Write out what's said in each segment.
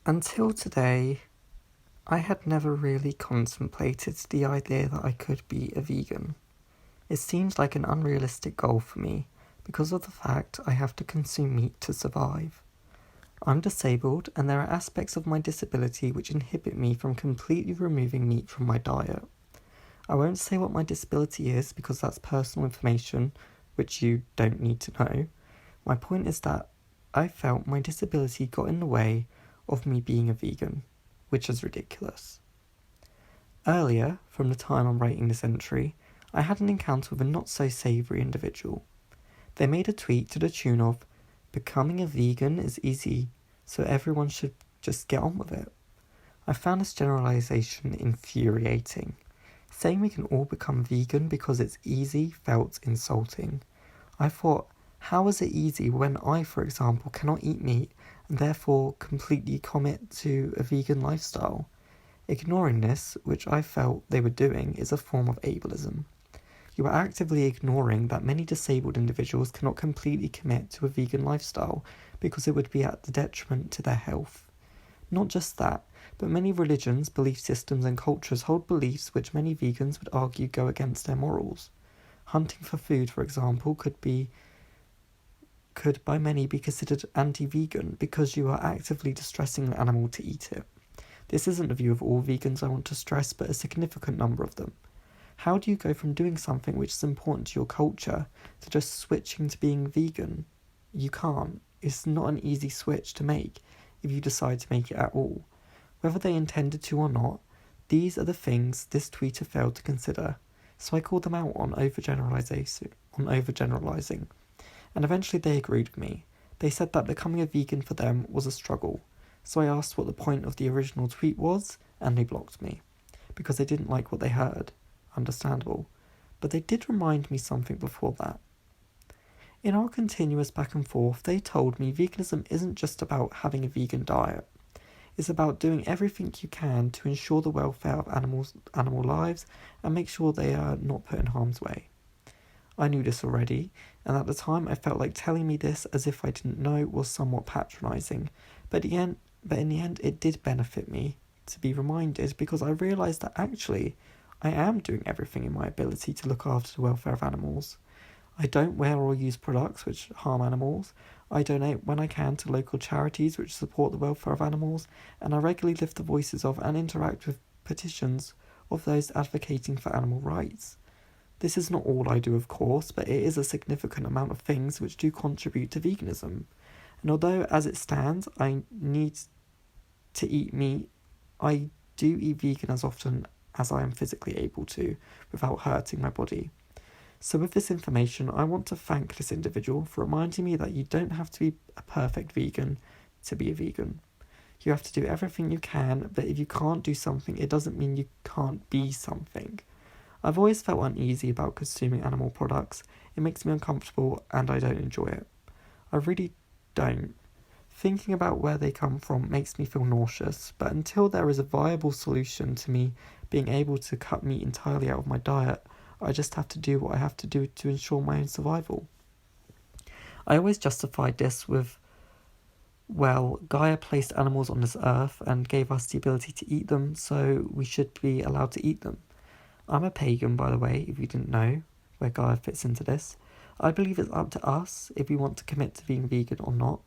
Until today, I had never really contemplated the idea that I could be a vegan. It seems like an unrealistic goal for me because of the fact I have to consume meat to survive. I'm disabled, and there are aspects of my disability which inhibit me from completely removing meat from my diet. I won't say what my disability is because that's personal information which you don't need to know. My point is that I felt my disability got in the way of me being a vegan, which is ridiculous. Earlier, from the time I'm writing this entry, I had an encounter with a not-so-savoury individual. They made a tweet to the tune of, "Becoming a vegan is easy, so everyone should just get on with it." I found this generalisation infuriating. Saying we can all become vegan because it's easy felt insulting. I thought, how is it easy when I, for example, cannot eat meat and therefore completely commit to a vegan lifestyle? Ignoring this, which I felt they were doing, is a form of ableism. You are actively ignoring that many disabled individuals cannot completely commit to a vegan lifestyle because it would be at the detriment to their health. Not just that, but many religions, belief systems and cultures hold beliefs which many vegans would argue go against their morals. Hunting for food, for example, could by many be considered anti-vegan because you are actively distressing an animal to eat it. This isn't the view of all vegans, I want to stress, but a significant number of them. How do you go from doing something which is important to your culture to just switching to being vegan? You can't. It's not an easy switch to make if you decide to make it at all. Whether they intended to or not, these are the things this tweeter failed to consider, so I called them out on overgeneralizing. And eventually they agreed with me. They said that becoming a vegan for them was a struggle, so I asked what the point of the original tweet was, and they blocked me, because they didn't like what they heard. Understandable. But they did remind me something before that. In our continuous back and forth, they told me veganism isn't just about having a vegan diet. It's about doing everything you can to ensure the welfare of animal lives and make sure they are not put in harm's way. I knew this already, and at the time I felt like telling me this as if I didn't know was somewhat patronising, but in the end it did benefit me to be reminded, because I realised that actually I am doing everything in my ability to look after the welfare of animals. I don't wear or use products which harm animals, I donate when I can to local charities which support the welfare of animals, and I regularly lift the voices of and interact with petitions of those advocating for animal rights. This is not all I do, of course, but it is a significant amount of things which do contribute to veganism. And although, as it stands, I need to eat meat, I do eat vegan as often as I am physically able to, without hurting my body. So with this information, I want to thank this individual for reminding me that you don't have to be a perfect vegan to be a vegan. You have to do everything you can, but if you can't do something, it doesn't mean you can't be something. I've always felt uneasy about consuming animal products. It makes me uncomfortable and I don't enjoy it. I really don't. Thinking about where they come from makes me feel nauseous, but until there is a viable solution to me being able to cut meat entirely out of my diet, I just have to do what I have to do to ensure my own survival. I always justified this with, well, Gaia placed animals on this earth and gave us the ability to eat them, so we should be allowed to eat them. I'm a pagan, by the way, if you didn't know where Gaia fits into this. I believe it's up to us if we want to commit to being vegan or not,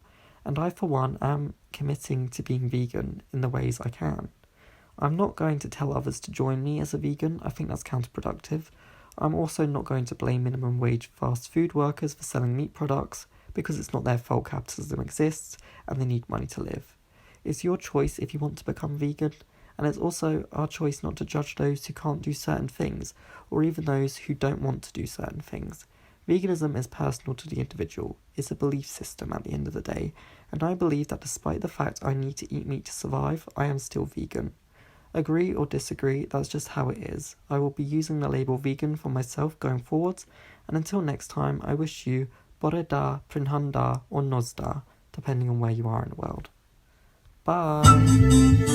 and I, for one, am committing to being vegan in the ways I can. I'm not going to tell others to join me as a vegan. I think that's counterproductive. I'm also not going to blame minimum wage fast food workers for selling meat products, because it's not their fault capitalism exists and they need money to live. It's your choice if you want to become vegan, and it's also our choice not to judge those who can't do certain things, or even those who don't want to do certain things. Veganism is personal to the individual. It's a belief system at the end of the day, and I believe that despite the fact I need to eat meat to survive, I am still vegan. Agree or disagree, that's just how it is. I will be using the label vegan for myself going forwards, and until next time, I wish you Boreda, Prinhanda, or Nozda, depending on where you are in the world. Bye!